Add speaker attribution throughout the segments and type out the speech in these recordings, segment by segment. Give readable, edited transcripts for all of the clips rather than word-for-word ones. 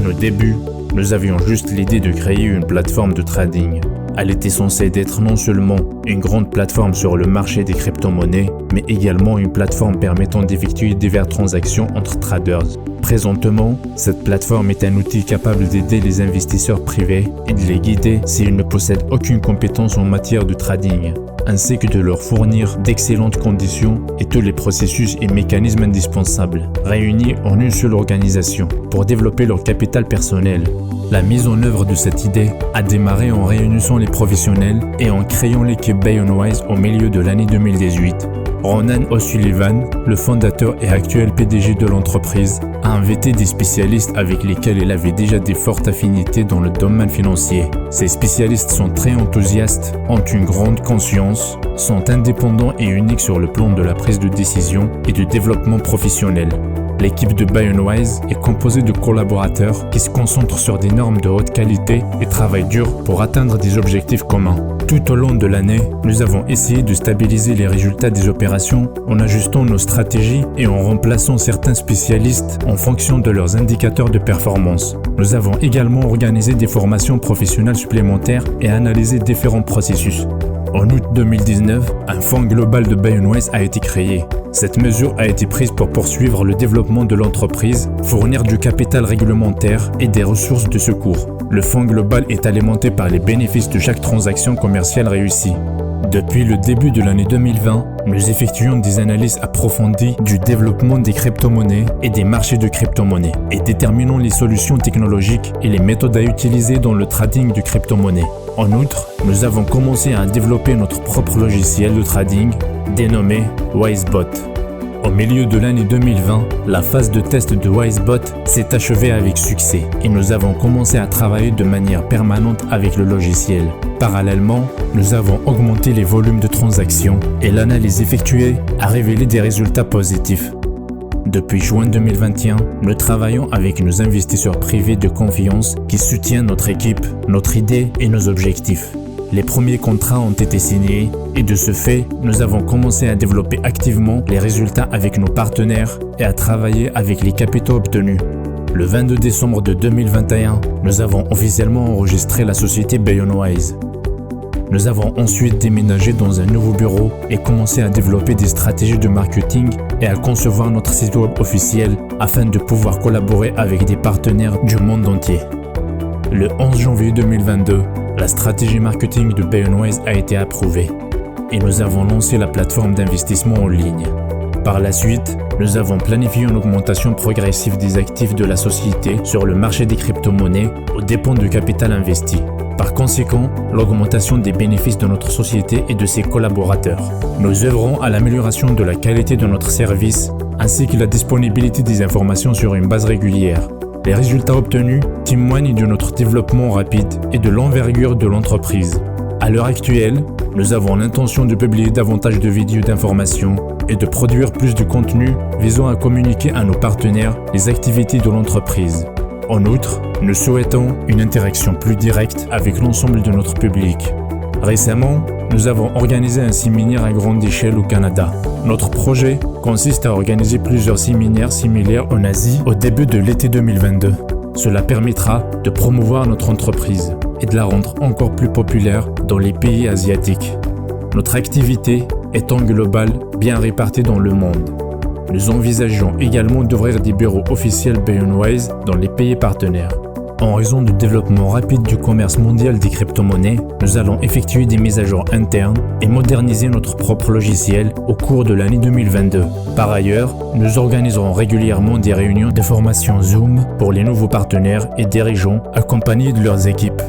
Speaker 1: nos débuts, nous avions juste l'idée de créer une plateforme de trading. Elle était censée être non seulement une grande plateforme sur le marché des crypto-monnaies, mais également une plateforme permettant d'effectuer diverses transactions entre traders. Présentement, cette plateforme est un outil capable d'aider les investisseurs privés et de les guider s'ils ne possèdent aucune compétence en matière de trading, ainsi que de leur fournir d'excellentes conditions et tous les processus et mécanismes indispensables, réunis en une seule organisation, pour développer leur capital personnel. La mise en œuvre de cette idée a démarré en réunissant les professionnels et en créant l'équipe BayonWise au milieu de l'année 2018. Ronan O'Sullivan, le fondateur et actuel PDG de l'entreprise, a invité des spécialistes avec lesquels il avait déjà des fortes affinités dans le domaine financier. Ces spécialistes sont très enthousiastes, ont une grande conscience, sont indépendants et uniques sur le plan de la prise de décision et du développement professionnel. L'équipe de BayonWise est composée de collaborateurs qui se concentrent sur des normes de haute qualité et travaillent dur pour atteindre des objectifs communs. Tout au long de l'année, nous avons essayé de stabiliser les résultats des opérations en ajustant nos stratégies et en remplaçant certains spécialistes en fonction de leurs indicateurs de performance. Nous avons également organisé des formations professionnelles supplémentaires et analysé différents processus. En août 2019, un fonds global de BayonWise a été créé. Cette mesure a été prise pour poursuivre le développement de l'entreprise, fournir du capital réglementaire et des ressources de secours. Le fonds global est alimenté par les bénéfices de chaque transaction commerciale réussie. Depuis le début de l'année 2020, nous effectuons des analyses approfondies du développement des crypto-monnaies et des marchés de crypto-monnaies et déterminons les solutions technologiques et les méthodes à utiliser dans le trading de crypto-monnaies. En outre, nous avons commencé à développer notre propre logiciel de trading dénommé WiseBot. Au milieu de l'année 2020, la phase de test de WiseBot s'est achevée avec succès et nous avons commencé à travailler de manière permanente avec le logiciel. Parallèlement, nous avons augmenté les volumes de transactions et l'analyse effectuée a révélé des résultats positifs. Depuis juin 2021, nous travaillons avec nos investisseurs privés de confiance qui soutiennent notre équipe, notre idée et nos objectifs. Les premiers contrats ont été signés et de ce fait, nous avons commencé à développer activement les résultats avec nos partenaires et à travailler avec les capitaux obtenus. Le 22 décembre de 2021, nous avons officiellement enregistré la société BayonWise. Nous avons ensuite déménagé dans un nouveau bureau et commencé à développer des stratégies de marketing et à concevoir notre site web officiel afin de pouvoir collaborer avec des partenaires du monde entier. Le 11 janvier 2022, la stratégie marketing de BayonWise a été approuvée et nous avons lancé la plateforme d'investissement en ligne. Par la suite, nous avons planifié une augmentation progressive des actifs de la société sur le marché des crypto-monnaies aux dépens du capital investi. Par conséquent, l'augmentation des bénéfices de notre société et de ses collaborateurs. Nous œuvrons à l'amélioration de la qualité de notre service ainsi que la disponibilité des informations sur une base régulière. Les résultats obtenus témoignent de notre développement rapide et de l'envergure de l'entreprise. À l'heure actuelle, nous avons l'intention de publier davantage de vidéos d'information et de produire plus de contenu visant à communiquer à nos partenaires les activités de l'entreprise. En outre, nous souhaitons une interaction plus directe avec l'ensemble de notre public. Récemment, nous avons organisé un séminaire à grande échelle au Canada. Notre projet consiste à organiser plusieurs séminaires similaires en Asie au début de l'été 2022. Cela permettra de promouvoir notre entreprise et de la rendre encore plus populaire dans les pays asiatiques. Notre activité étant globale, bien répartie dans le monde. Nous envisageons également d'ouvrir des bureaux officiels BayonWise dans les pays partenaires. En raison du développement rapide du commerce mondial des crypto-monnaies, nous allons effectuer des mises à jour internes et moderniser notre propre logiciel au cours de l'année 2022. Par ailleurs, nous organiserons régulièrement des réunions de formation Zoom pour les nouveaux partenaires et dirigeants accompagnés de leurs équipes.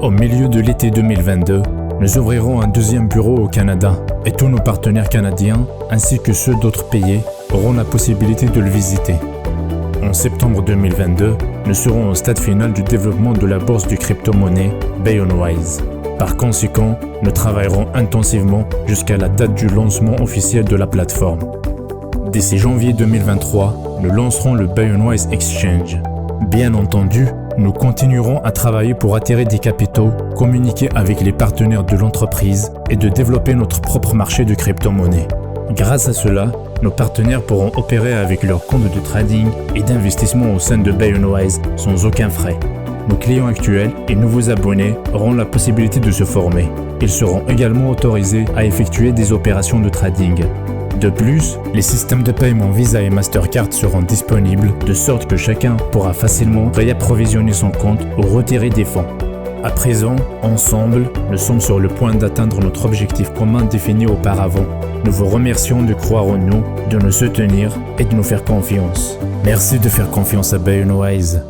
Speaker 1: Au milieu de l'été 2022, nous ouvrirons un deuxième bureau au Canada et tous nos partenaires canadiens ainsi que ceux d'autres pays auront la possibilité de le visiter. En septembre 2022, nous serons au stade final du développement de la bourse du crypto-monnaie BayonWise. Par conséquent, nous travaillerons intensivement jusqu'à la date du lancement officiel de la plateforme. D'ici janvier 2023, nous lancerons le BayonWise Exchange. Bien entendu, nous continuerons à travailler pour attirer des capitaux, communiquer avec les partenaires de l'entreprise et de développer notre propre marché de crypto-monnaie. Grâce à cela, nos partenaires pourront opérer avec leur compte de trading et d'investissement au sein de BuyOnWise sans aucun frais. Nos clients actuels et nouveaux abonnés auront la possibilité de se former. Ils seront également autorisés à effectuer des opérations de trading. De plus, les systèmes de paiement Visa et Mastercard seront disponibles de sorte que chacun pourra facilement réapprovisionner son compte ou retirer des fonds. À présent, ensemble, nous sommes sur le point d'atteindre notre objectif commun défini auparavant. Nous vous remercions de croire en nous, de nous soutenir et de nous faire confiance. Merci de faire confiance à BuyOnWise.